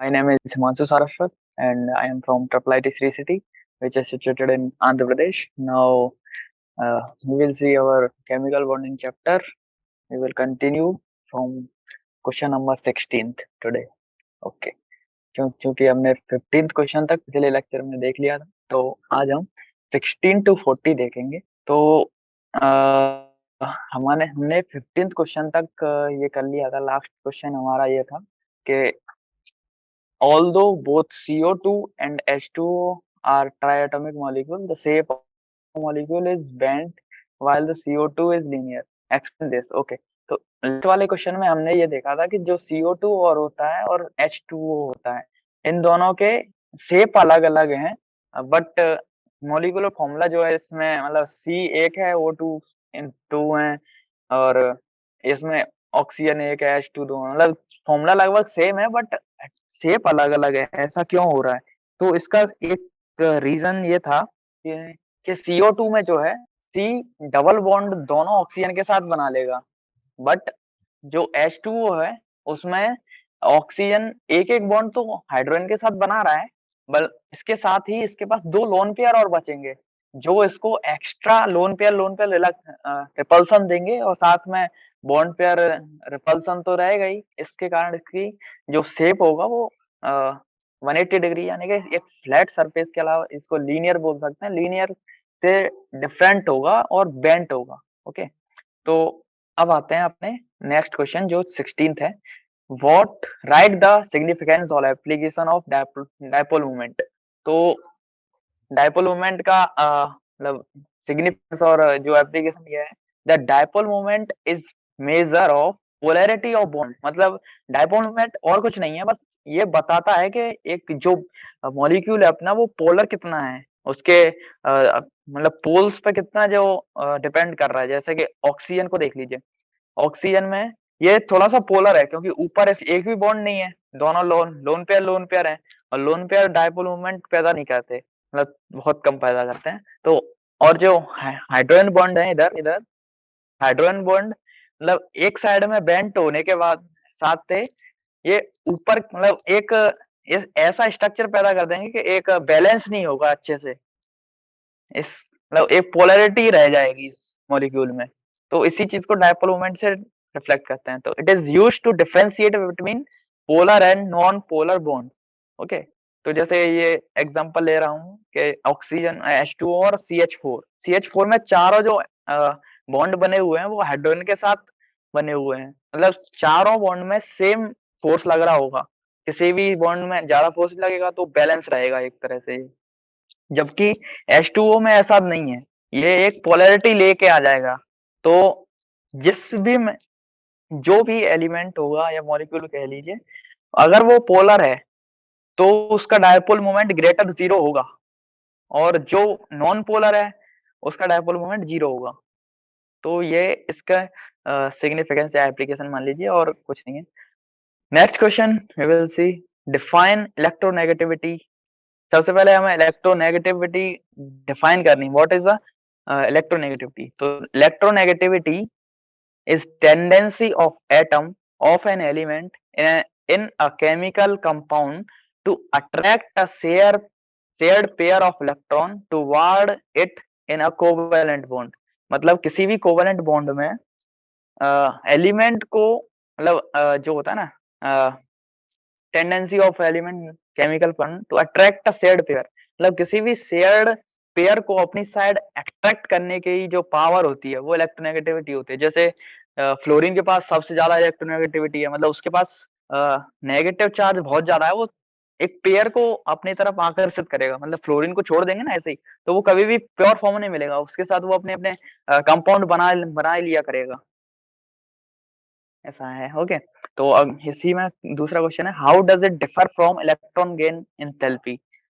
My name is Himanshu Saraswat and I am from Triple IT Sri City, which is situated in Andhra Pradesh. Now, we will see our chemical bonding chapter. We will continue from question number 16th today. Okay. क्योंकि हमने 15th question तक पिछले lecture में देख लिया था, तो आज हम 16 to 40 देखेंगे। तो हमने 15th क्वेश्चन तक ये कर लिया था। लास्ट क्वेश्चन हमारा ये था कि although both CO2 and H2O are triatomic molecule, the shape of the molecule is bent while the CO2 is linear. Explain this. Okay. तो लास्ट वाले क्वेश्चन में हमने ये देखा था कि जो CO2 और होता है और H2O होता है, इन दोनों के शेप अलग-अलग हैं, बट मॉलिक्यूलर फॉर्मूला जो है इसमें मतलब C एक है, O2 2 हैं और इसमें ऑक्सीजन एक है, H2 दो हैं। मतलब फॉर्मूला लगभग सेम है बट शेप अलग-अलग है, ऐसा क्यों हो रहा है? तो इसका एक रीज़न ये था कि CO2 में जो है C डबल बॉन्ड दोनों ऑक्सीजन के साथ बना लेगा, बट जो H2O है उसमें ऑक्सीजन एक-एक बॉन्ड तो हाइड्रोजन के साथ बना रहा है, बल इसके साथ ही इसके पास 2 लोन पेयर और बचेंगे, जो इसको एक्स्ट्रा लोन पेयर रिपल्सन देंगे और साथ में बॉन्ड पेयर रिपल्सन तो रहेगा ही, इसके कारण इसकी जो शेप होगा वो 180 डिग्री यानी कि एक फ्लैट सरफेस के अलावा इसको लीनियर बोल सकते हैं, लीनियर से डिफरेंट होगा और बेंट होगा। ओके, तो अब आते हैं अपने नेक्स्ट क्वेश्चन जो 16th है। व्हाट राइट द सिग्निफिकेंस और एप्लीकेशन ऑफ डायपोल मोमेंट। तो डायपोल मोमेंट का मतलब सिग्निफिकेंस और जो एप्लीकेशन ये है, the dipole moment is measure of polarity of bond. मतलब डायपोल मोमेंट और कुछ नहीं है, बस ये बताता है कि एक जो मॉलिक्यूल है अपना वो पोलर कितना है, उसके मतलब पोल्स पे कितना जो डिपेंड कर रहा है। जैसे कि ऑक्सीजन को देख लीजिए, ऑक्सीजन में ये थोड़ा-सा पोलर है क्योंकि ऊपर ऐसे एक भी बॉन्ड नहीं है, दोनों लोन पेयर हैं और लोन पेयर डायपोल मोमेंट पैदा नहीं करते, मतलब बहुत कम पैदा करते हैं। तो और जो हाइड्रोजन बॉन्ड है इधर हाइड्रोजन बॉन्ड मतलब एक साइड में बेंट होने के बाद साथ से ये ऊपर मतलब एक इस ऐसा स्ट्रक्चर पैदा कर देंगे कि एक बैलेंस नहीं होगा अच्छे से। इस मतलब एक पोलैरिटी रह जाएगी इस मॉलिक्यूल में। तो इसी चीज़ को डायपोल मोमेंट से रिफ्लेक्ट करते हैं। तो it is used to differentiate between polar and non polar bond. Okay, तो जैसे ये एग्जांपल ले रहा हूँ कि ऑक्सीजन H2O और CH4। CH4 में चारों जो बॉन्ड बने हुए हैं वो हाइड्रोजन के साथ बने हुए हैं। मतलब चारों बॉन्ड में सेम फोर्स लग रहा होगा। किसी भी बॉन्ड में ज़्यादा फोर्स लगेगा तो बैलेंस रहेगा एक तरह से। जबकि H2O में ऐसा नहीं है, ये एक पोलैरिटी लेके आ जाएगा। तो जिस भी में जो भी एलिमेंट होगा या मॉलिक्यूल कह लीजिए, अगर वो पोलर है, तो उसका डायपोल मोमेंट ग्रेटर 0 होगा और जो नॉन पोलर है, उसका डायपोल मोमेंट 0 होगा। तो ये इसका सिग्निफिकेंस या एप्लीकेशन मान लीजिए और कुछ नहीं है। Next question we will see define electronegativity. सबसे पहले हमें इलेक्ट्रोनेगेटिविटी डिफाइन करनी। What is the electronegativity? तो electronegativity is tendency of atom of an element in a chemical compound to attract a shared pair of electron toward it in a covalent bond। मतलब किसी भी covalent bond में element को मतलब जो होता है ना tendency of element chemical bond to attract a shared pair. मतलब किसी भी शेयर्ड पेयर को अपनी साइड अट्रैक्ट करने की जो पावर होती है वो इलेक्ट्रोनेगेटिविटी होती है। जैसे फ्लोरीन के पास सबसे ज्यादा इलेक्ट्रोनेगेटिविटी है, मतलब उसके पास नेगेटिव चार्ज बहुत ज्यादा है। वो एक पेयर को अपनी तरफ आकर्षित करेगा। मतलब फ्लोरीन को छोड़ देंगे ना ऐसे ही, तो वो कभी भी प्योर फॉर्म में नहीं मिलेगा, उसके साथ वो अपने अपने कंपाउंड बना लिया करेगा। ऐसा है। ओके, तो अब इसी में दूसरा क्वेश्चन है, how does it differ from electron gain enthalpy.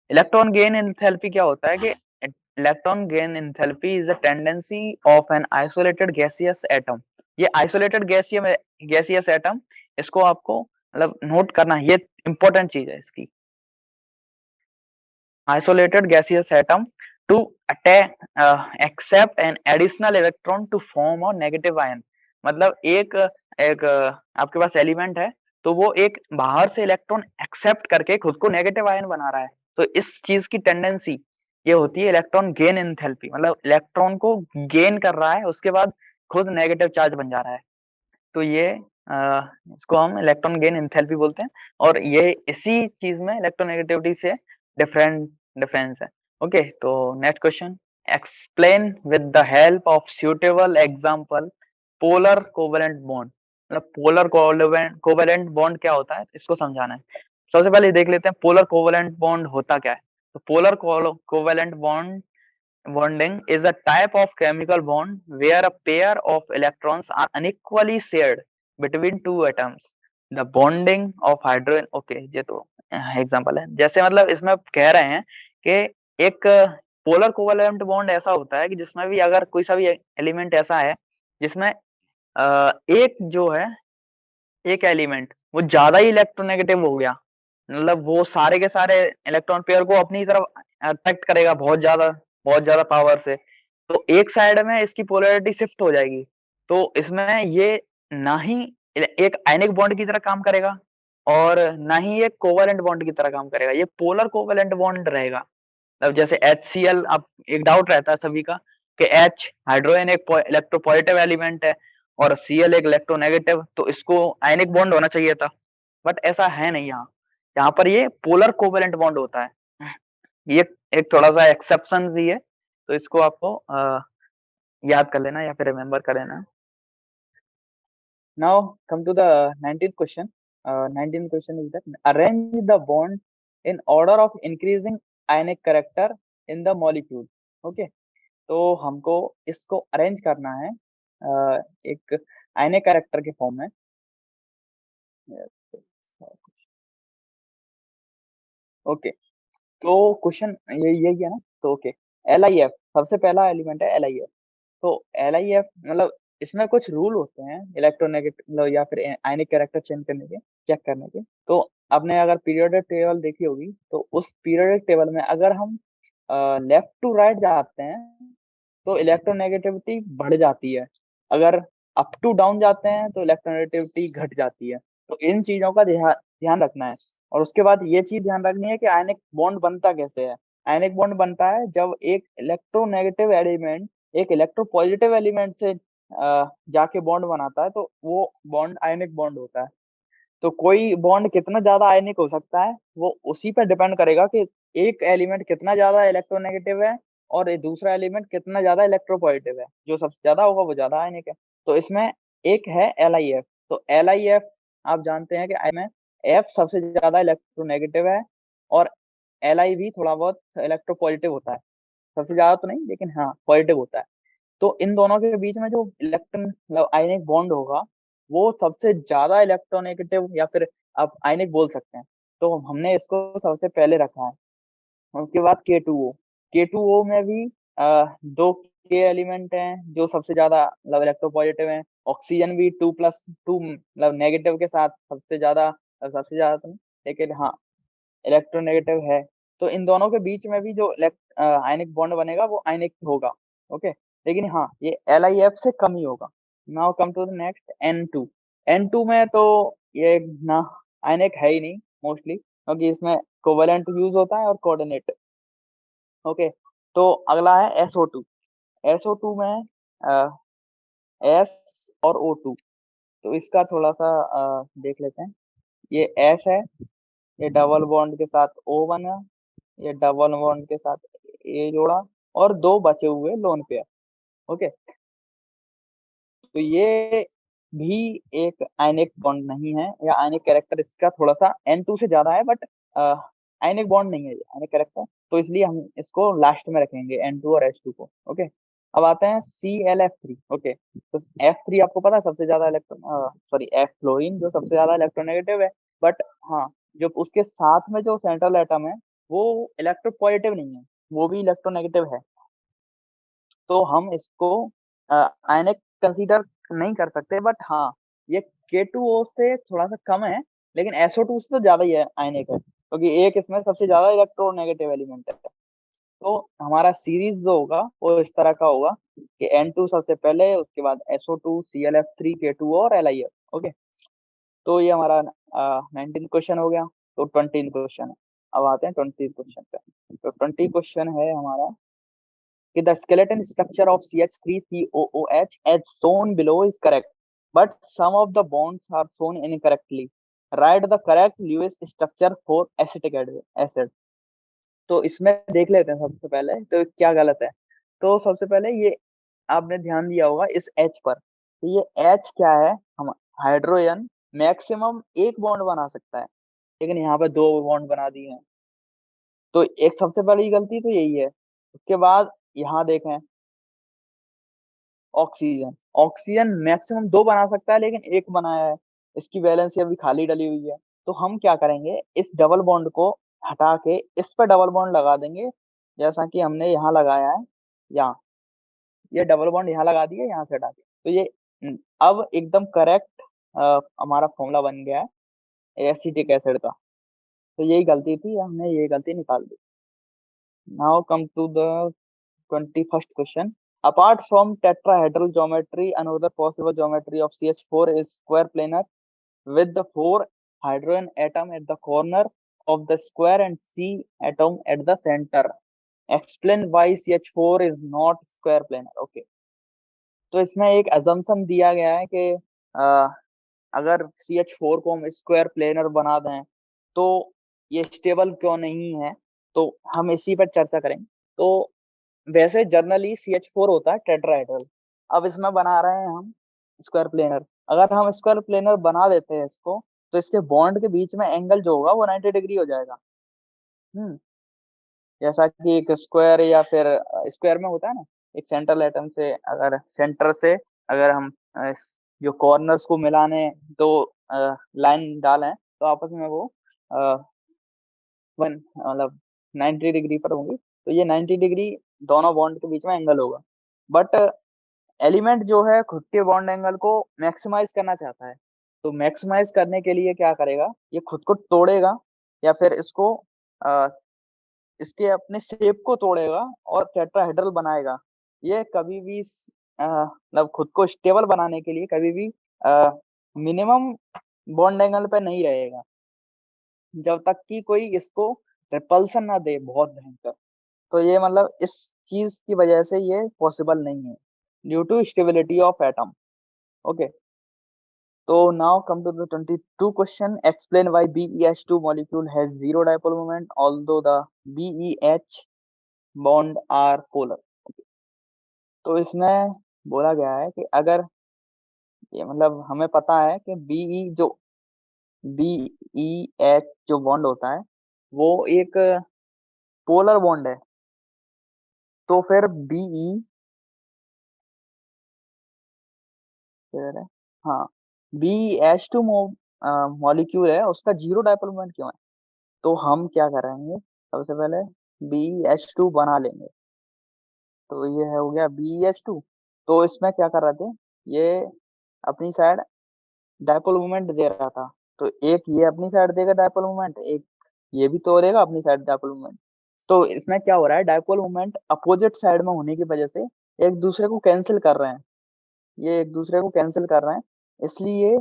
Electron gain enthalpy क्या होता है कि electron gain enthalpy is a tendency of an isolated gaseous atom. ये आइसोलेटेड गैसियस एटम, इसको आपको मतलब नोट करना है, ये इंपॉर्टेंट चीज है इसकी। isolated gaseous atom to attack accept an additional electron to form a negative ion। मतलब एक एक आपके पास एलिमेंट है तो वो एक बाहर से इलेक्ट्रॉन एक्सेप्ट करके खुद को नेगेटिव आयन बना रहा है। तो इस चीज की टेंडेंसी ये होती है इलेक्ट्रॉन गेन एंथैल्पी, मतलब इलेक्ट्रॉन को गेन कर रहा है, उसके बाद खुद नेगेटिव चार्ज बन जा रहा है। तो ये अ, इसको हम इलेक्ट्रॉन गेन एंथैल्पी बोलते हैं, और ये इसी चीज में इलेक्ट्रोनेगेटिविटी से डिफरेंट डिफरेंस है। ओके, तो next question, explain with the help of suitable example polar covalent bond. मतलब पोलर कोवेलेंट बॉन्ड क्या होता है, इसको समझाना है। सबसे पहले देख लेते हैं पोलर कोवेलेंट बॉन्ड होता क्या है। तो polar covalent bond bonding is a type of chemical bond where a pair of electrons are unequally shared between two atoms. The bonding of hydrogen, okay, ये तो एग्जांपल है। जैसे मतलब इसमें कह रहे हैं कि एक पोलर कोवेलेंट बॉन्ड ऐसा होता है कि जिसमें भी अगर कोई सा भी एलिमेंट ऐसा है जिसमें एक जो है, एक एलिमेंट वो ज्यादा ही इलेक्ट्रोनेगेटिव हो गया, मतलब वो सारे के सारे इलेक्ट्रॉन पेयर को अपनी तरफ अट्रैक्ट करेगा बहुत ज्यादा पावर से, तो एक साइड में इसकी पोलैरिटी शिफ्ट हो जाएगी। तो इसमें ये ना ही एक आयनिक बॉन्ड की तरह काम करेगा और ना ही एक कोवेलेंट बॉन्ड की तरह काम करेगा, ये पोलर कोवेलेंट बॉन्ड रहेगा। अब जैसे HCl, अब एक डाउट रहता है सभी का कि H हाइड्रोजन एक इलेक्ट्रोपॉजिटिव एलिमेंट है और Cl एक इलेक्ट्रोनेगेटिव, तो इसको आयनिक बॉन्ड होना चाहिए था, बट ऐसा है नहीं यहाँ। यहाँ पर ये पोलर कोवेलेंट बॉन्ड होता है। ये एक थोड़ा सा एक्सेप्शन भी है, तो इसको आपको याद कर लेना या फिर रिमेम्बर कर लेना। Now come to the 19th question. 19th question is that arrange the bond in order of increasing ionic character in the molecule. Okay, तो हमको इसको अरेंज करना है एक आयनिक कैरेक्टर के फॉर्म में। ओके, तो क्वेश्चन ये है ना, तो ओके, LIF सबसे पहला एलिमेंट है LIF। तो LIF मतलब इसमें कुछ रूल होते हैं इलेक्ट्रोनेगेटिव मतलब या फिर आयनिक कैरेक्टर चेंज करने के, चेक करने के। तो आपने अगर पीरियोडिक टेबल देखी होगी, तो उस पीरियोडिक टेबल में अगर हम लेफ्ट टू राइट जाते हैं तो इलेक्ट्रोनेगेटिविटी बढ़ जाती है, अगर अप टू डाउन जाते हैं तो इलेक्ट्रोनेगेटिविटी घट जाती है। तो इन चीजों का ध्यान ध्यान रखना है। और उसके बाद ये चीज ध्यान रखनी है कि आयनिक बॉन्ड बनता कैसे है। आयनिक बॉन्ड बनता है जब एक इलेक्ट्रोनेगेटिव एलिमेंट एक इलेक्ट्रोपॉजिटिव एलिमेंट से जाके बॉन्ड बनाता है, तो वो बॉन्ड आयनिक बॉन्ड होता है। तो कोई बॉन्ड कितना ज्यादा आयनिक हो सकता है वो उसी पर डिपेंड करेगा कि एक एलिमेंट कितना ज्यादा इलेक्ट्रोनेगेटिव है और एक दूसरा एलिमेंट कितना ज्यादा इलेक्ट्रोपॉजिटिव है। जो सबसे ज्यादा होगा वो ज्यादा आयनिक है। तो इसमें एक है LIF। तो LIF आप जानते हैं कि आई में F सबसे ज्यादा इलेक्ट्रोनेगेटिव है और Li भी थोड़ा बहुत इलेक्ट्रोपॉजिटिव होता है, सबसे ज्यादा तो नहीं लेकिन हाँ पॉजिटिव होता है। तो इन दोनों के बीच में जो इलेक्ट्रॉन मतलब आयनिक बॉन्ड होगा वो सबसे ज्यादा इलेक्ट्रोनेगेटिव या फिर आप आयनिक बोल सकते हैं। तो हमने इसको सबसे पहले रखा है। और उसके बाद K2O। K2O में भी दो के एलिमेंट हैं जो सबसे ज्यादा मतलब इलेक्ट्रोपॉजिटिव हैं। ऑक्सीजन भी 2+2 मतलब नेगेटिव के साथ सबसे ज्यादा तो नहीं लेकिन हाँ इलेक्ट्रोनेगेटिव है। तो इन दोनों के बीच में भी जो आयनिक बॉन्ड बनेगा वो आयनिक होगा। ओके, लेकिन हाँ ये LIF से कम ही होगा। Now come to the next N2। N2 में तो ये ना आयनिक है ही नहीं मोस्टली, क्योंकि इसमें कोवेलेंट यूज होता है और कोऑर्डिनेट। ओके, तो अगला है SO2। SO2 में S और O2, तो इसका थोड़ा सा देख लेते हैं। ये S है, ये डबल बॉन्ड के साथ O बना, ये डबल बॉन्ड के साथ ए जोड़ा और दो बचे हुए लोन पेयर। ओके, तो ये भी एक आयनिक बॉन्ड नहीं है, या आयनिक कैरेक्टर इसका थोड़ा सा N2 से ज्यादा है, बट आयनिक बॉन्ड नहीं है ये आयनिक कैरेक्टर, तो इसलिए हम इसको लास्ट में रखेंगे N2 और H2 को। ओके, अब आते हैं ClF3। ओके, तो F3 आपको पता है सबसे ज्यादा इलेक्ट्रॉन सॉरी F फ्लोरीन जो सबसे ज्यादा इलेक्ट्रोनेगेटिव है, बट हाँ जो उसके साथ में जो सेंट्रल एटम है वो इलेक्ट्रोपॉजिटिव नहीं है, वो भी इलेक्ट्रोनेगेटिव है। तो हम इसको आयनिक कंसीडर नहीं कर सकते, बट हाँ ये K2O से थोड़ा सा कम है, लेकिन SO2 से तो ज्यादा ही है आयनिक है, क्योंकि एक इसमें सबसे ज्यादा इलेक्ट्रोनेगेटिव एलिमेंट है। तो हमारा सीरीज जो होगा वो इस तरह का होगा कि N2 सबसे पहले, उसके बाद SO2, ClF3, K2O और LIF। ओके, तो ये हमारा 19 क्वेश्चन हो गया, तो 20 क्वेश्चन है। अब आते हैं 20 क्वेश्चन पे। तो 20 क्वेश्चन है हमारा कि the skeleton structure of CH3COOH as shown below is correct, but some of the bonds are shown incorrectly. Write the correct Lewis structure for acetic acid. तो इसमें देख लेते हैं सबसे पहले तो क्या गलत है। तो सबसे पहले ये आपने ध्यान दिया होगा इस H पर, तो ये H क्या है, हम हाइड्रोजन मैक्सिमम एक बॉन्ड बना सकता है, लेकिन यहाँ पे दो बॉन्ड बना दिए हैं। तो एक सबसे बड़ी गलती तो यही है। उसके बाद यहाँ देखें ऑक्सीजन, ऑक्सीजन मैक्सिमम दो बना सकता है लेकिन एक बनाया है, इसकी वैलेंसी अभी खाली डली हुई है। तो हम क्या करेंगे, इस डबल बॉन्ड को हटा के इस पर डबल बॉन्ड लगा देंगे, जैसा कि हमने यहाँ लगाया है। यहाँ ये डबल बॉन्ड यहाँ लगा दिए, यहाँ से हटा के, तो ये अब एकदम करेक्ट हमारा फॉर्मूला बन गया है एसिटिक एसिड का। तो यही गलती थी, हमने ये गलती निकाल दी। Now come to the 21st question. Apart from tetrahedral geometry, another possible geometry of CH4 is square planar with the four hydrogen atom at the corner of the square and C atom at the center. Explain why CH4 is not square planar. Okay. तो इसमें एक assumption दिया गया है कि अगर CH4 को हम स्क्वायर प्लेनर बना दें तो ये स्टेबल क्यों नहीं है, तो हम इसी पर चर्चा करेंगे। तो वैसे जनरली CH4 होता है टेट्राहेड्रल, अब इसमें बना रहे हैं हम स्क्वायर प्लेनर। अगर हम स्क्वायर प्लेनर बना देते हैं इसको, तो इसके बॉन्ड के बीच में एंगल जो होगा वो 90 डिग्री हो जाएगा। हम्म जैसा कि एक स्क्वायर या फिर स्क्वायर में होता है ना, एक सेंट्रल एटम से अगर सेंटर से अगर हम जो कॉर्नर्स को मिलाने दो लाइन डालें तो आपस में वो वन मतलब 90 डिग्री पर होंगी, तो ये 90 डिग्री दोनों बॉन्ड के बीच में एंगल होगा। बट एलिमेंट जो है खुद के बॉन्ड एंगल को मैक्सिमाइज करना चाहता है, तो मैक्सिमाइज करने के लिए क्या करेगा, ये खुद को तोड़ेगा या फिर इसको इसके अपने शेप को तोड़ेगा और टेट्राहेड्रल बनाएगा। ये कभी भी मतलब खुद को स्टेबल बनाने के लिए कभी भी मिनिमम बॉन्ड एंगल पे नहीं रहेगा, जब तक कि कोई इसको रिपल्सन ना दे बहुत भयंकर। तो ये मतलब इस चीज की वजह से ये पॉसिबल नहीं है, due to stability of atom. Okay, तो now come to the 22 question. Explain why BeH2 molecule has zero dipole moment although the BeH bond are polar। तो इसमें बोला गया है कि अगर ये मतलब हमें पता है कि BeH जो बॉन्ड होता है वो एक पोलर बॉन्ड है, तो फिर है हाँ BeH2 मॉलिक्यूल है, उसका जीरो डायपोल मोमेंट क्यों है। तो हम क्या करेंगे, सबसे पहले BeH2 बना लेंगे। तो ये है हो गया BeH2। तो इसमें क्या कर रहे थे, ये अपनी साइड डायपोल मोमेंट दे रहा था, तो एक ये अपनी साइड देगा डायपोल मोमेंट, एक ये भी तो देगा अपनी साइड डायपोल मोमेंट। तो इसमें क्या हो रहा है, डायपोल मोमेंट अपोजिट साइड में होने की वजह से एक दूसरे को कैंसिल कर रहे हैं, ये एक दूसरे को कैंसिल कर रहे हैं, इसलिए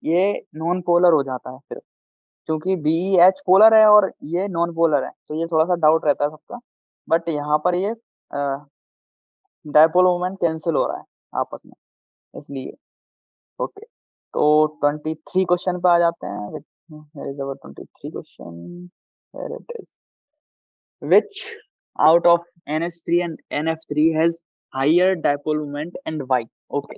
ये नॉन पोलर हो जाता है फिर, क्योंकि BeH पोलर है और ये नॉन पोलर है, तो ये थोड़ा सा डाउट रहता है सबका। बट यहाँ पर ये डायपोल मोमेंट कैंसिल हो रहा है आपस में, इसलिए। ओके, तो 23 क्वेश्चन पे आ जाते हैं। Here is our 23 question. Here it is. Which out of NH3 and NF3 has higher dipole moment and why? Okay,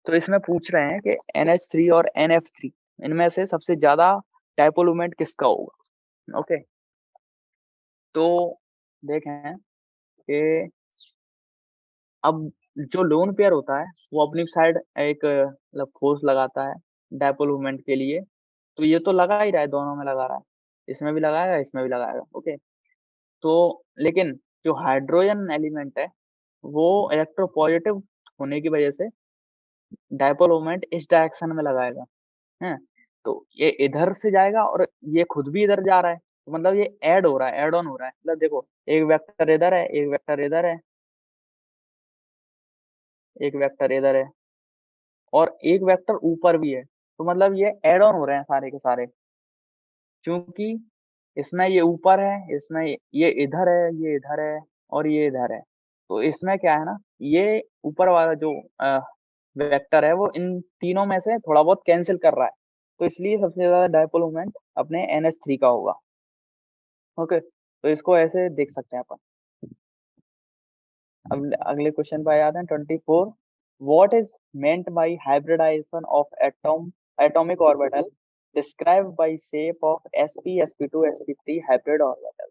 तो इसमें पूछ रहे हैं कि NH3 और NF3 इनमें से सबसे ज्यादा डायपोल मोमेंट किसका होगा। ओके, तो देखें कि अब जो लोन पेयर होता है वो अपनी साइड एक मतलब फोर्स लगाता है डायपोल मोमेंट के लिए, तो ये तो लगा ही रहा है, दोनों में लगा रहा है, इसमें भी लगाएगा इसमें भी लगाएगा। ओके, तो लेकिन जो हाइड्रोजन एलिमेंट है वो इलेक्ट्रोपॉजिटिव होने की वजह से डायपोल मोमेंट इस डायरेक्शन में लगाएगा है, तो ये इधर से जाएगा और ये खुद भी इधर जा रहा है, तो मतलब ये ऐड हो रहा है, ऐड ऑन हो रहा है। मतलब देखो एक वेक्टर इधर है, एक वेक्टर इधर है, एक वेक्टर इधर है और एक वेक्टर ऊपर भी है, तो मतलब ये एड ऑन हो रहे हैं सारे के सारे, क्योंकि इसमें ये ऊपर है, इसमें ये इधर है, ये इधर है और ये इधर है। तो इसमें क्या है ना, ये ऊपर वाला जो वेक्टर है वो इन तीनों में से थोड़ा बहुत कैंसिल कर रहा है, तो इसलिए सबसे ज्यादा डायपोल मोमेंट अपने NH3 का होगा। ओके, तो इसको ऐसे देख सकते हैं अपन। अब अगले क्वेश्चन पे आ जाते हैं, 24। What is meant by hybridization of atomic orbital describe by shape of sp sp2 sp3 hybrid orbital.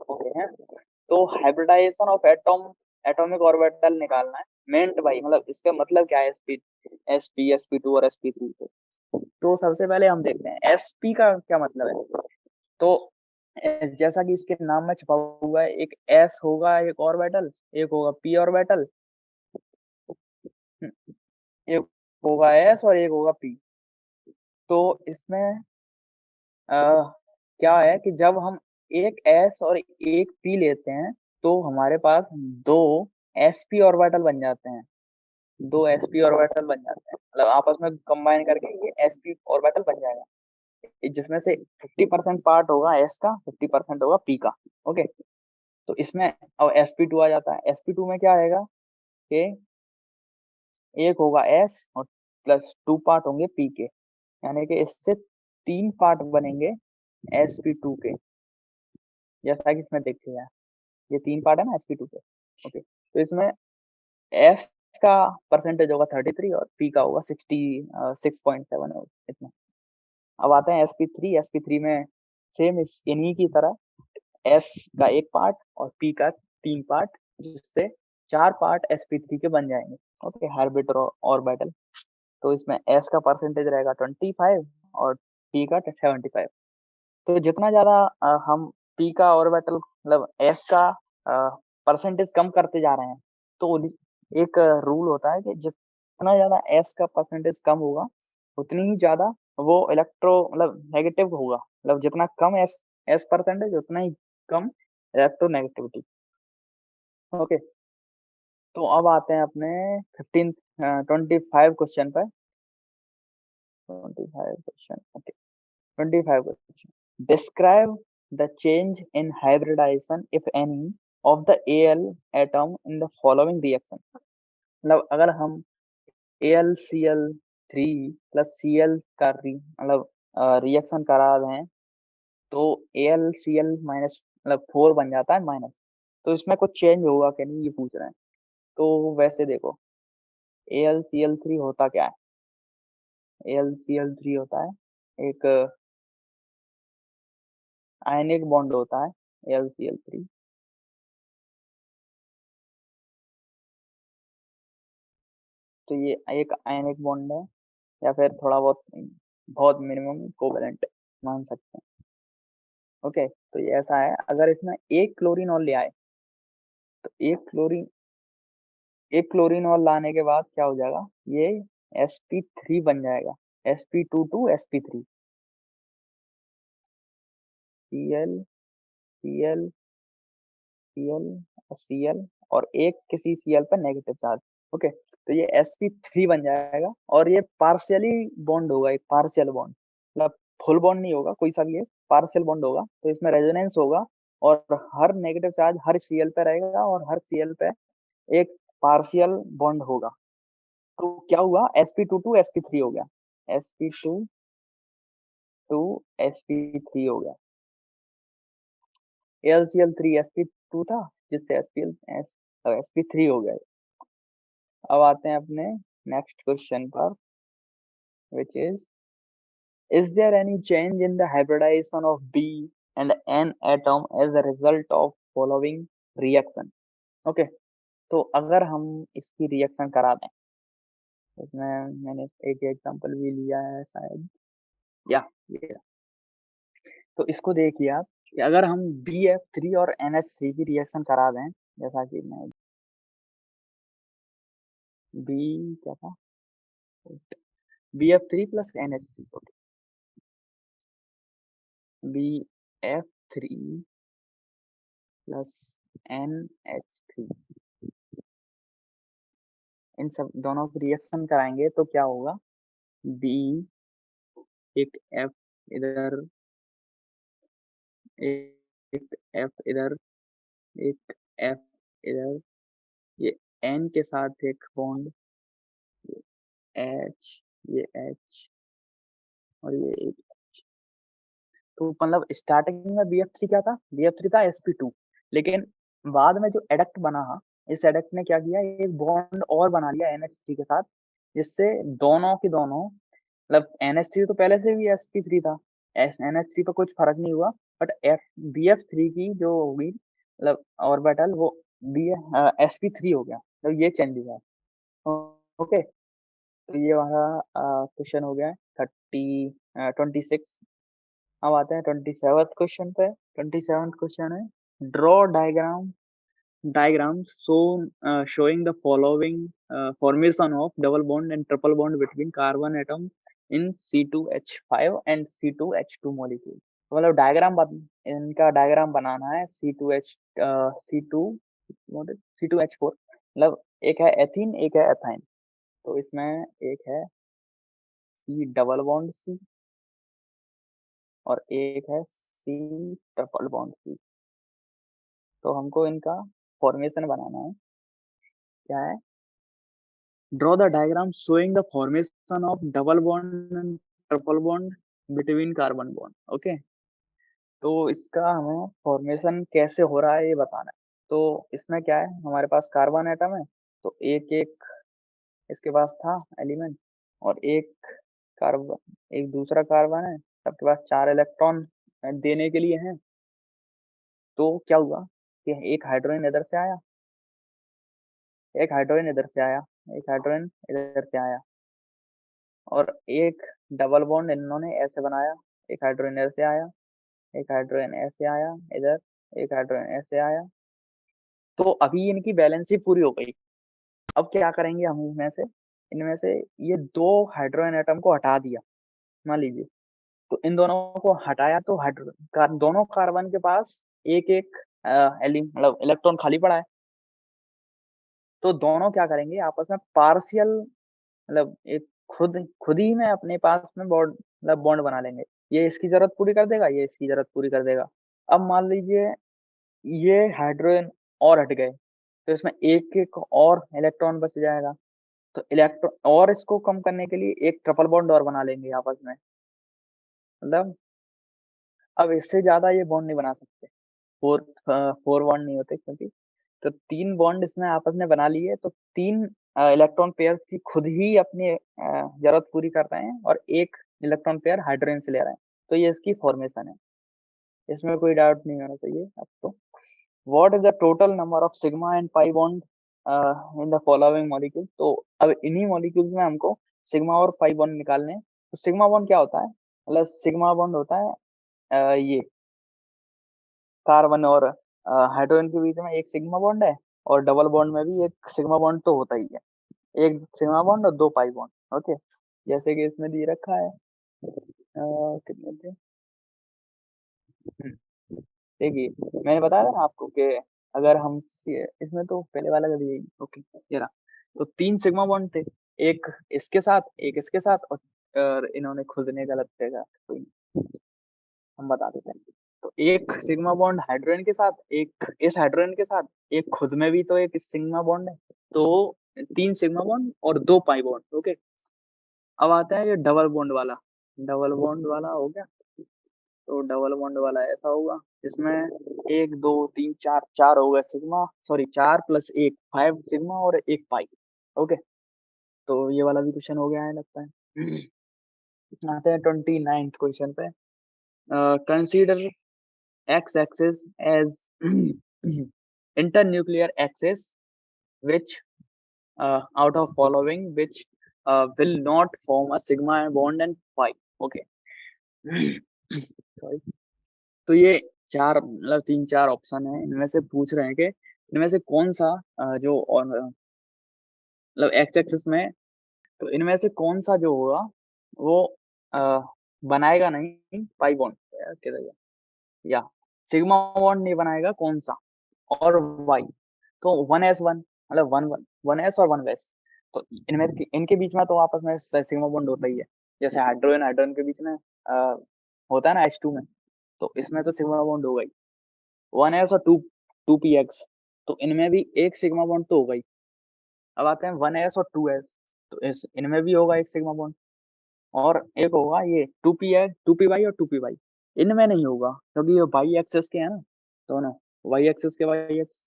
Okay है, तो हाइब्रिडाइजेशन ऑफ एटॉमिक ऑर्बिटल निकालना है। मेंट बाय मतलब इसका मतलब क्या है, sp sp2 और sp3 से। तो सबसे पहले हम देखते हैं sp का क्या मतलब है। तो जैसा कि इसके नाम में छुपा हुआ है, एक s होगा एक ऑर्बिटल, एक होगा p ऑर्बिटल, एक होगा s और एक होगा p। तो इसमें क्या है कि जब हम एक s और एक p लेते हैं तो हमारे पास दो sp ऑर्बिटल बन जाते हैं, दो sp ऑर्बिटल बन जाते हैं, मतलब आपस में कंबाइन करके ये sp ऑर्बिटल बन जाएगा, जिसमें से 50% पार्ट होगा s का, 50% होगा p का। ओके, तो इसमें अब sp2 आ जाता है। sp2 में क्या आएगा कि एक होगा s और प्लस 2 पार्ट होंगे p के, यानी कि इससे 3 पार्ट बनेंगे sp2 के, जैसा कि इसमें देखिए यार, ये 3 पार्ट है ना sp2 के। ओके, तो इसमें s का परसेंटेज होगा 33 और p का होगा 6.7 इतना। अब आते हैं sp3। sp3 में सेम इन्हीं की तरह s का एक पार्ट और p का 3 पार्ट, जिससे 4 पार्ट sp3 के बन जाएंगे। Okay, hybrid orbital. तो इसमें s का परसेंटेज रहेगा 25 और p का 75। तो जितना ज्यादा हम p का ऑर्बिटल मतलब s का परसेंटेज कम करते जा रहे हैं, तो एक रूल होता है कि जितना ज्यादा s का परसेंटेज कम होगा उतनी ही ज्यादा वो इलेक्ट्रो मतलब नेगेटिव होगा, मतलब जितना कम s परसेंटेज उतना ही कम इलेक्ट्रोनेगेटिविटी। ओके, तो अब आते हैं अपने 25 क्वेश्चन पर। 25 question, okay. 25 question, describe the change in hybridization if any of the Al atom in the following reaction। मतलब अगर हम AlCl3 प्लस Cl का मतलब रिएक्शन करा दें तो AlCl माइनस मतलब 4 बन जाता है माइनस। तो इसमें कुछ चेंज होगा कि नहीं ये पूछ रहे हैं। तो वैसे देखो, AlCl3 होता क्या है, AlCl3 होता है एक आयनिक बॉन्ड होता है AlCl3। तो ये एक आयनिक बॉन्ड है, या फिर थोड़ा बहुत बहुत मिनिमम कोवेलेंट मान सकते हैं। ओके, तो ये ऐसा है, अगर इसमें एक क्लोरीन और ले आए तो एक क्लोरीन और लाने के बाद क्या हो जाएगा, ये sp3 बन जाएगा, sp2 sp3, Cl Cl Cl और Cl और एक किसी Cl पर नेगेटिव चार्ज। ओके, तो ये sp3 बन जाएगा और ये पार्शियली बॉन्ड होगा, एक पार्शियल बॉन्ड, मतलब फुल बॉन्ड नहीं होगा कोई सा भी, है पार्शियल बॉन्ड होगा। तो इसमें रेजोनेंस होगा और हर नेगेटिव चार्ज हर Cl पे रहेगा और हर Cl पे एक पार्शियल बॉन्ड होगा। तो क्या हुआ, sp2 sp3 हो गया, sp2 sp3 हो गया, AlCl3 sp2 था जिससे sp3 हो गया। अब आते हैं अपने नेक्स्ट क्वेश्चन पर, which is there any change in the hybridization of B and N atom as a result of following reaction। Okay, तो अगर हम इसकी रिएक्शन करा दें, इसमें मैंने एक एग्जांपल भी लिया है शायद, या ये, तो इसको देखिए आप कि अगर हम BF3 और NH3 की रिएक्शन करा दें, जैसा कि मैं बी क्या था, BF3 plus NH3, BF3 plus NH3, इन सब दोनों की रिएक्शन कराएंगे तो क्या होगा, बी एक F इधर, एक F इधर, एक F इधर, ये N के साथ एक बॉन्ड, H, ये H और ये एक। तो मतलब स्टार्टिंग में BF3 क्या था? BF3 था sp2, लेकिन बाद में जो एडक्ट बना, इस एडक्ट ने क्या किया, एक बॉन्ड और बना लिया NH3 के साथ, जिससे दोनों की दोनों, मतलब NH3 तो पहले से भी sp3 था, NH3 पे कुछ फर्क नहीं हुआ, बट BF3 की जो होगी मतलब ऑर्बिटल, वो sp3 हो गया, तो ये चेंज हुआ। ओके, तो ये हमारा क्वेश्चन हो गया है 26। अब आते हैं 27th क्वेश्चन पे। 27th क्वेश्चन है, draw diagram showing the following formation of double bond and triple bond between carbon atom in C2H5 and C2H2 molecule। तो मतलब इनका डायग्राम बनाना है C2H4, मतलब एक है एथीन, एक है एथाइन। तो इसमें एक है C डबल बॉन्ड C और एक है C ट्रिपल बॉन्ड C। तो हमको इनका फॉर्मेशन बनाना है। क्या है? Draw the diagram showing the formation of double bond and triple bond between carbon bond. Okay, तो इसका हमें फॉर्मेशन कैसे हो रहा है ये बताना है। तो इसमें क्या है, हमारे पास कार्बन एटम है, तो एक एक इसके पास था एलिमेंट, और एक दूसरा कार्बन है, सबके पास 4 इलेक्ट्रॉन देने के लिए हैं। तो क्या हुआ कि एक हाइड्रोजन इधर से आया, एक हाइड्रोजन इधर से आया, एक हाइड्रोजन इधर से आया, और एक डबल बॉन्ड इन्होंने ऐसे बनाया, एक हाइड्रोजन ऐसे आया, एक हाइड्रोजन ऐसे आया इधर, एक हाइड्रोजन ऐसे आया। तो अभी इनकी बैलेंसी पूरी हो गई। अब क्या करेंगे हम, इनमें से ये दो हाइड्रोजन एटम को हटा दिया, मान लीजिए। तो इन दोनों को हटाया तो दोनों कार्बन के पास एक एक मतलब इलेक्ट्रॉन खाली पड़ा है। तो दोनों क्या करेंगे, आपस में पार्शियल, मतलब एक खुद खुद ही में अपने पास में बॉन्ड, मतलब बॉन्ड बना लेंगे। ये इसकी जरूरत पूरी कर देगा, ये इसकी जरूरत पूरी कर देगा। अब मान लीजिए ये हाइड्रोजन और हट गए, तो इसमें एक एक और इलेक्ट्रॉन बच जाएगा। तो इलेक्ट्रॉन और इसको कम करने के लिए एक ट्रिपल बॉन्ड और बना लेंगे आपस में, मतलब अब इससे ज्यादा ये बॉन्ड नहीं बना सकते। फोर फोर बॉन्ड नहीं होते, क्योंकि तो 3 बॉन्ड इसने आपस में बना लिए, तो 3 इलेक्ट्रॉन पेयर्स की खुद ही अपनी जरूरत पूरी कर रहे हैं, और एक इलेक्ट्रॉन पेयर हाइड्रोजन से ले रहे हैं। तो ये इसकी फॉर्मेशन है, इसमें कोई डाउट नहीं होना चाहिए अब तो। What is the total number of sigma and pi bond in the following molecule. तो अब इन्हीं मॉलिक्यूल्स में हमको सिग्मा और पाई बॉन्ड निकालने हैं। तो सिग्मा बॉन्ड क्या होता है, मतलब सिग्मा बॉन्ड होता है ये कार्बन और हाइड्रोजन के बीच में एक सिग्मा बॉन्ड है, और डबल बॉन्ड में भी एक सिग्मा बॉन्ड तो होता ही है, एक सिग्मा बॉन्ड और 2 पाई बॉन्ड। ओके, जैसे कि इसमें दिए रखा है, कितने थे। देखिए मैंने बताया था ना आपको कि अगर हम इसमें तो पहले वाला कर दिए। ओके, ये रहा। तो 3 सिग्मा बॉन्ड थे, एक इसके साथ, एक इसके साथ, और इन्होंने खुद ने गलत जगह, कोई हम बता देते हैं। तो एक सिग्मा बॉन्ड हाइड्रोजन के साथ, एक इस हाइड्रोजन के साथ, एक खुद में भी तो एक सिग्मा बॉन्ड है। तो 3 सिग्मा बॉन्ड और 2 पाई बॉन्ड। ओके, अब आता है ये डबल बॉन्ड वाला। डबल बॉन्ड वाला हो गया, तो डबल बॉन्ड वाला ऐसा होगा, इसमें 1 2 3 4, 4 हो गए सिग्मा, सॉरी 4 + 1 5 सिग्मा और 1 पाई। ओके, तो ये वाला भी क्वेश्चन हो गया है लगता है। आते हैं 29th क्वेश्चन पे। Consider x axis as internuclear axis, which out of following which will not form a sigma bond and pi। okay। Sorry। तो ये चार, मतलब 3 4 ऑप्शन है, इनमें से पूछ रहे हैं कि इनमें से कौन सा जो और मतलब एक्स एक्सिस में, तो इनमें से कौन सा जो होगा वो अ, बनाएगा नहीं पाई बॉन्ड, या सिग्मा बॉन्ड नहीं बनाएगा, कौन सा, और वाई। तो 1s1, मतलब 1 1 1s और 1s। तो इनमें इनके बीच में तो आपस में सिग्मा बॉन्ड होता ही है। जैसे हाइड्रोजन हाइड्रोजन के बीच में होता है ना H2 में, तो इसमें तो सिग्मा बॉन्ड होगा ही, 1s और 2px, तो इनमें भी एक सिग्मा बॉन्ड तो होगा ही। अब आते हैं 1s और 2s, तो इनमें भी होगा एक सिग्मा बॉन्ड, और एक होगा ये 2py और 2py, इनमें नहीं होगा क्योंकि ये वाई एक्सिस के हैं ना दोनों, वाई एक्सिस के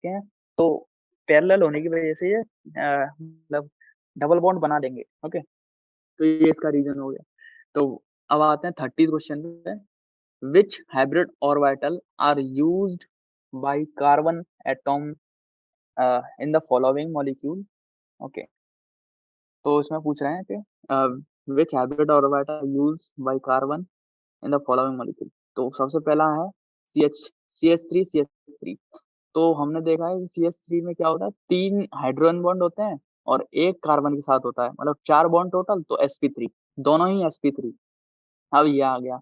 हैं, तो पैरेलल होने की वजह से ये मतलब डबल बॉन्ड बना देंगे। ओके, तो ये इसका रीजन हो गया। तो अब आते हैं 30 क्वेश्चन पे, which hybrid orbital are used by carbon atom in the following molecule. Okay, तो इसमें पूछ रहे हैं कि which hybrid orbital used by carbon in the following molecule. तो सबसे पहला है CH3 तो हमने देखा है कि CH3 में क्या होता है, 3 हाइड्रोजन बॉन्ड होते हैं और एक कार्बन के साथ होता है, मतलब 4 बॉन्ड टोटल, तो sp3, दोनों ही sp3। अब ये आ गया,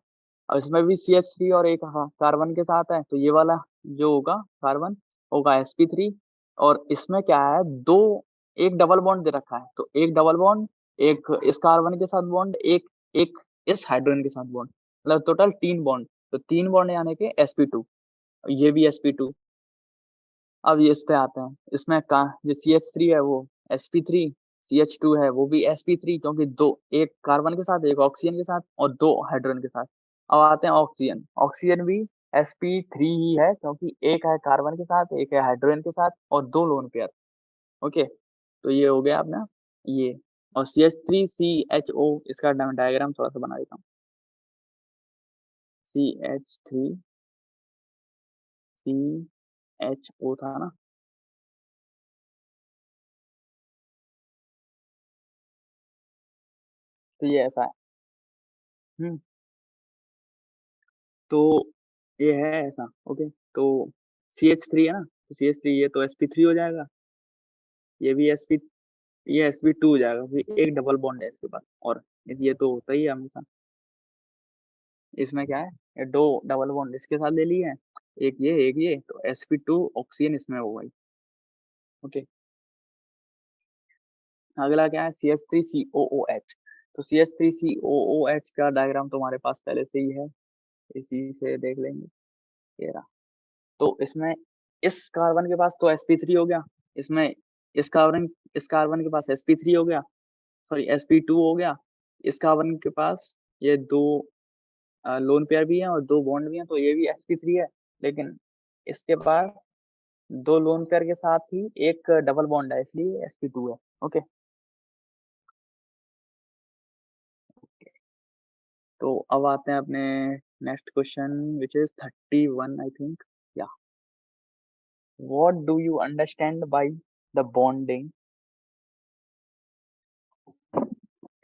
अब इसमें भी CH3 और एक कार्बन के साथ है, तो ये वाला जो होगा कार्बन होगा sp3, और इसमें क्या है, दो, एक डबल बॉन्ड दे रखा है, तो एक डबल बॉन्ड, एक इस कार्बन के साथ बॉन्ड, एक एक इस हाइड्रोजन के साथ बॉन्ड, मतलब टोटल 3 बॉन्ड, तो 3 बॉन्ड यानी कि sp2, ये भी sp2। अब ये इस पे आते हैं, इसमें का जो CH3 है वो sp3, CH2 है वो भी sp3, क्योंकि दो, एक कार्बन के साथ, एक ऑक्सीजन के साथ, और दो हाइड्रोजन के साथ। अब आते हैं ऑक्सीजन, ऑक्सीजन भी sp3 ही है, क्योंकि एक है कार्बन के साथ, एक है हाइड्रोजन के साथ, और दो लोन पेयर। ओके, तो ये हो गया अपना ये, और CH3CHO, इसका डायग्राम थोड़ा सा बना देता हूँ। CH3CHO था ना, तो ये ऐसा है। हम्म, तो ये है ऐसा। ओके, तो CH3 है ना, तो CH3, ये तो sp3 हो जाएगा, ये भी ये sp2 हो जाएगा, फिर एक डबल बॉन्ड है इसके पास, और ये तो होता ही है हमेशा। इसमें क्या है, ये दो डबल बॉन्ड इसके साथ ले लिए हैं, एक ये, तो sp2 ऑक्सीजन इसमें होगा ही। ओके, अगला क्या है, CH3COOH, तो CH3COOH का डायग्राम तो हमारे पास पहले से ही है, इसी से देख लेंगे, ये रहा। तो इसमें इस कार्बन के पास तो sp3 हो गया, इसमें इस कार्बन इस कार्बन के पास sp3 हो गया, सॉरी sp2 हो गया, इस कार्बन के पास ये दो लोन पेयर भी हैं और दो बॉन्ड भी हैं, तो ये भी sp3 है, लेकिन इसके पास दो लोन पेयर के साथ ही एक डबल बॉन्ड है, इसलिए sp2 है। ओके, तो अब आते हैं अपने next question, which is 31 I think, या what do you understand by the bonding.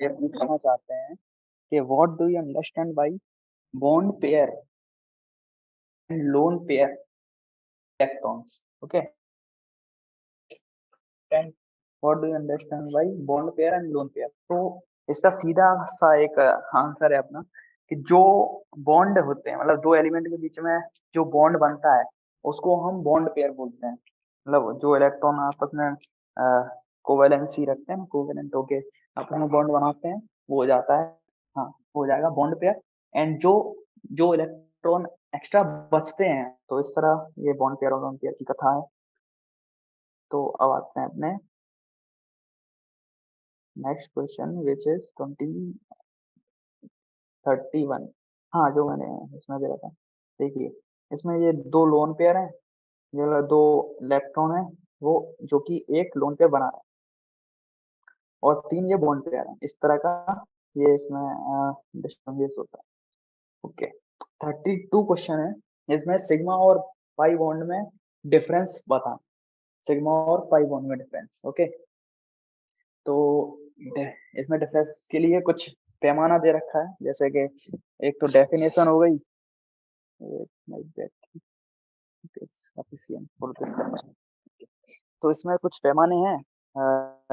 ये पूछना चाहते हैं कि what do you understand by bond pair and lone pair electrons. Okay, and what do you understand by bond pair and lone pair. तो इसका सीधा सा एक आंसर है अपना, कि जो बॉन्ड होते हैं, मतलब दो एलिमेंट के बीच में जो बॉन्ड बनता है, उसको हम बॉन्ड पेयर बोलते हैं। मतलब जो इलेक्ट्रॉन आपस में कोवेलेंसी रखते हैं, कोवेलेंट होके आपस में बॉन्ड बनाते हैं, वो हो जाता है, हाँ, हो जाएगा बॉन्ड पेयर। एंड जो जो इलेक्ट्रॉन एक्स्ट्रा बचते हैं, तो इस तरह ये बॉन्ड पेयर और लोन पेयर की कथा है। तो अब आते हैं अपने नेक्स्ट क्वेश्चन, विच इज 31। हाँ, जो मैंने इसमें दे रखा है, देखिए, इसमें ये दो लोन पेयर हैं, ये दो इलेक्ट्रॉन है, वो जो कि एक लोन पेयर बना रहे हैं, और तीन ये बॉन्ड पेयर हैं, इस तरह का ये इसमें डिस्टिंग्विश होता है। ओके, 32 क्वेश्चन है, इसमें सिग्मा और पाई बॉन्ड में डिफरेंस बता, सिग्मा और पाई बॉन्ड में डिफरेंस। ओके, तो इसमें डिफरेंस के लिए कुछ पैमाना दे रखा है, जैसे कि एक तो डेफिनेशन हो गई, like that is sufficient for this question। तो इसमें कुछ पैमाने हैं,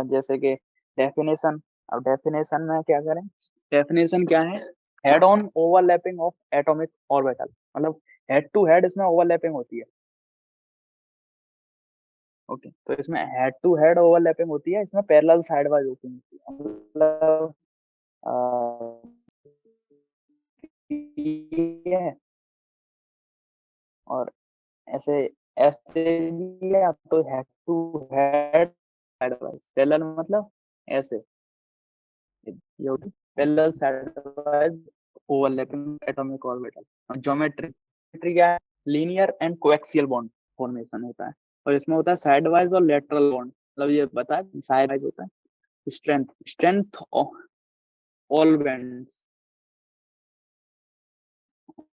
जैसे कि डेफिनेशन। अब डेफिनेशन में क्या करें, डेफिनेशन क्या है, head on overlapping of atomic orbital, मतलब हेड टू हेड इसमें ओवरलैपिंग होती है। ओके, तो इसमें हेड टू हेड ओवरलैपिंग होती है, इसमें पैरेलल साइड वाइज ओपनिंग होती है, मतलब भी है और ऐसे ऐसे भी है, तो head to head side wise parallel मतलब ऐसे ये होगी parallel side wise overlapping atomic orbital. Geometry geometry क्या है, linear and coaxial bond formation होता है और इसमें होता है साइड वाइज और लेटरल बॉन्ड। मतलब ये बता है साइड वाइज होता है स्ट्रेंथ स्ट्रेंथ ऑल बैंड्स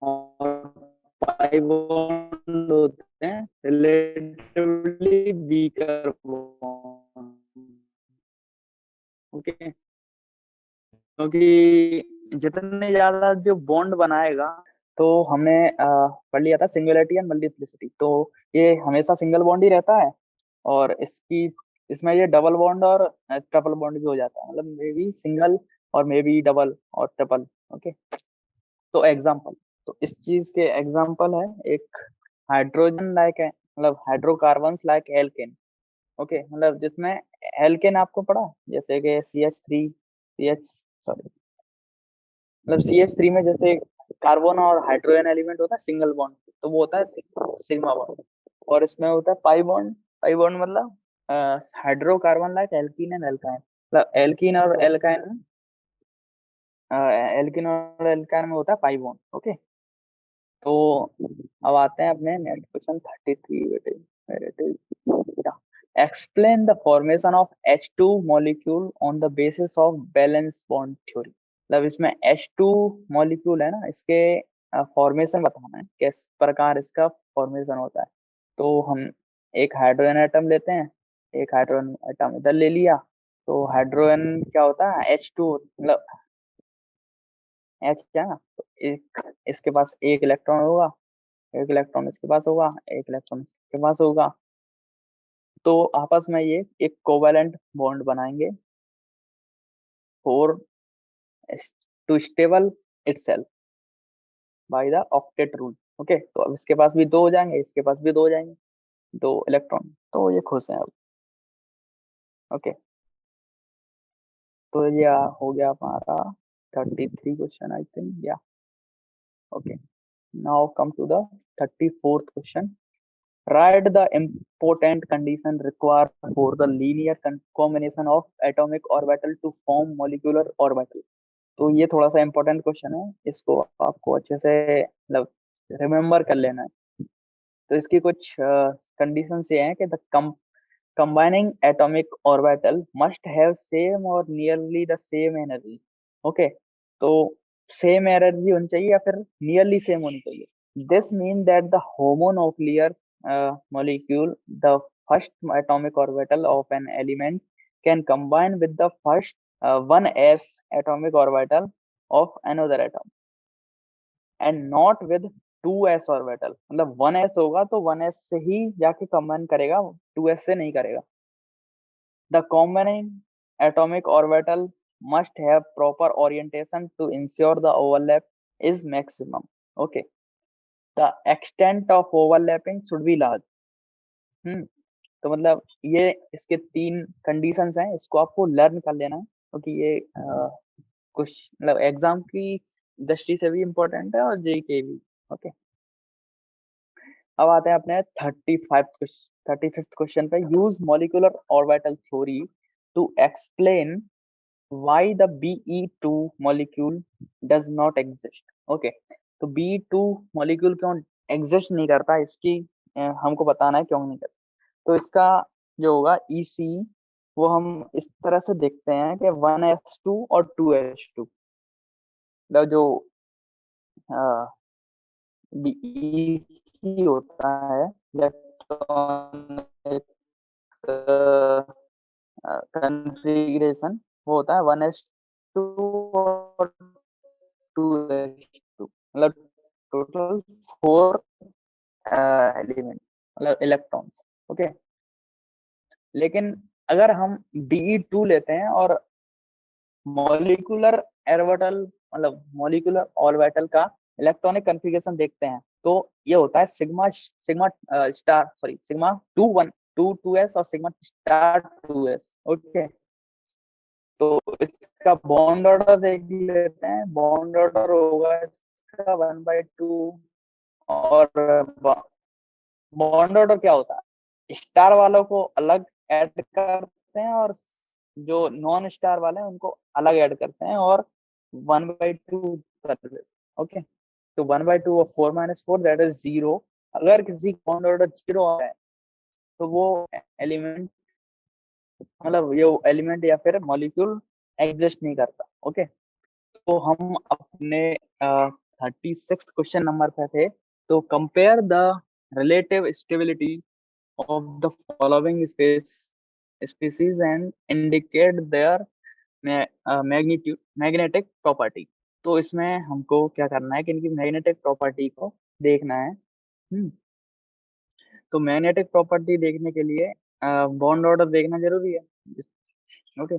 और पाई बॉन्ड होते हैं रिलेटिवली वीकर बॉन्ड। ओके, क्योंकि जितने ज्यादा जो बॉन्ड बनाएगा तो हमने पढ़ लिया था सिंगुलरिटी एंड मल्टीप्लिसिटी, तो ये हमेशा सिंगल बॉन्ड ही रहता है और इसकी इसमें ये डबल बॉन्ड और ट्रिपल बॉन्ड भी हो जाता है, मतलब मे बी सिंगल और मे बी डबल और ट्रिपल। ओके, तो एग्जांपल, तो इस चीज के एग्जांपल है एक हाइड्रोजन लाइक है, मतलब हाइड्रोकार्बन्स लाइक एल्केन। ओके, मतलब जिसमें एल्केन आपको पढ़ा जैसे कि CH3 CH, सॉरी, मतलब CH3 में जैसे कार्बन और हाइड्रोजन एलिमेंट होता है सिंगल बॉन्ड, तो वो होता है सिग्मा बॉन्ड। और इसमें होता है पाई बॉन्ड मतलब hydrocarbon like alkene and alkyne, मतलब एल्कीन और एल्काइन में होता है पाई बॉन्ड। ओके, तो अब आते हैं अपने नेक्स्ट क्वेश्चन 33 बेटे। Explain the formation of H2 molecule on the basis of valence bond theory. मतलब इसमें H2 मॉलिक्यूल है ना, इसके फॉर्मेशन बताना है किस प्रकार इसका फॉर्मेशन होता है। तो हम एक हाइड्रोजन एटम लेते हैं, एक हाइड्रोजन एटम इधर ले लिया, तो हाइड्रोजन क्या होता है H2, मतलब H क्या ना, तो एक इसके पास एक इलेक्ट्रॉन होगा, एक इलेक्ट्रॉन इसके पास होगा, एक इलेक्ट्रॉन इसके पास होगा, तो आपस में ये एक कोवैलेंट बॉन्ड बनाएंगे for to stable itself by the octet rule. Okay, तो अब इसके पास भी दो हो जाएंगे, इसके पास भी दो हो जाएंगे, दो इलेक्ट्रॉन, तो ये खुश हैं अब। ओके, तो ये हो गया हमारा 33 question I think, yeah. Okay, now come to the 34th question. Write the important condition required for the linear combination of atomic orbital to form molecular orbital। तो ये थोड़ा सा इंपॉर्टेंट क्वेश्चन है, इसको आपको अच्छे से मतलब रिमेम्बर कर लेना है। तो इसकी कुछ कंडीशन ये हैं कि the combining atomic orbital must have same or nearly the same energy। Okay, तो सेम एनर्जी होनी चाहिए या फिर नियरली सेम होनी चाहिए। This mean that the homonuclear molecule, the first atomic orbital of an element can combine with the first 1s atomic orbital of another atom and not with 2s orbital। मतलब 1s होगा तो 1s से ही जाके combine करेगा, 2s से नहीं करेगा। The combining atomic orbital must have proper orientation to ensure the overlap is maximum। Okay, the extent of overlapping should be large। हम्म, तो मतलब ये इसके तीन कंडीशंस हैं, इसको आपको लर्न कर लेना है क्योंकि ये कुछ मतलब एग्जाम की दृष्टि से भी इम्पोर्टेंट है और जेई के भी। ओके, अब आते हैं अपने 35th क्वेश्चन पे। Use molecular orbital theory to explain why the Be2 molecule does not exist। Okay, तो Be2 मॉलिक्यूल क्यों एग्जिस्ट नहीं करता, इसकी हमको बताना है क्यों नहीं करता। तो इसका जो होगा EC वो हम इस तरह से देखते हैं कि 1s2 और 2s2, मतलब जो BEC होता है इलेक्ट्रॉनिक कन्फिग्रेशन, वो होता है 1s2 और 2s2, मतलब टोटल 4 एलिमेंट, मतलब इलेक्ट्रॉन्स। ओके, लेकिन अगर हम Be2 लेते हैं और मॉलिक्यूलर ऑर्बिटल, मतलब मॉलिक्यूलर ऑर्बिटल का इलेक्ट्रॉनिक कन्फिगरेशन देखते हैं, तो ये होता है sigma sigma star, sorry sigma 2 1 2 2s और सिग्मा स्टार 2s। ओके, तो इसका बॉन्ड ऑर्डर देख लेते हैं, बॉन्ड ऑर्डर होगा का 1/2 और बॉन्ड ऑर्डर क्या होता है, स्टार वालों को अलग ऐड करते हैं और जो नॉन स्टार वाले हैं उनको अलग ऐड करते हैं और 1/2 कर देते। ओके, तो 1/2 ऑफ 4 - 4 दैट इज 0। अगर किसी बॉन्ड ऑर्डर 0 है तो वो एलिमेंट, मतलब ये एलिमेंट या फिर मॉलिक्यूल एग्जिस्ट नहीं करता। ओके, तो हम अपने 36 क्वेश्चन नंबर पे थे। तो compare the relative stability of the following species and indicate their magnetic property। तो इसमें हमको क्या करना है कि इनकी मैग्नेटिक प्रॉपर्टी को देखना है। तो मैग्नेटिक प्रॉपर्टी देखने के लिए बॉन्ड ऑर्डर देखना जरूरी है। ओके,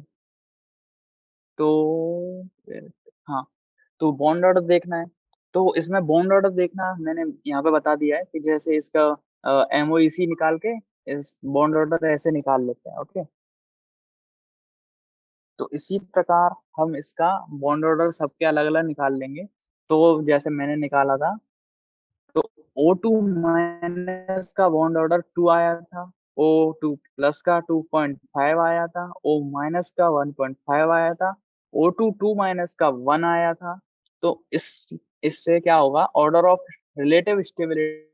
तो हाँ, तो बॉन्ड ऑर्डर देखना है। तो इसमें बॉन्ड ऑर्डर देखना मैंने यहाँ पे बता दिया है कि जैसे इसका MOEC निकाल के इस बॉन्ड ऑर्डर ऐसे निकाल लेते हैं। ओके, तो इसी प्रकार हम इसका बॉन्ड ऑर्डर सबके अलग अलग निकाल लेंगे। तो जैसे मैंने निकाला था, तो O2- का बॉन्ड ऑर्डर 2 आया था, O2+ का 2.5 आया था, O- का 1.5 आया था, O2- का 1 आया था। तो इससे क्या होगा, ऑर्डर ऑफ रिलेटिव स्टेबिलिटी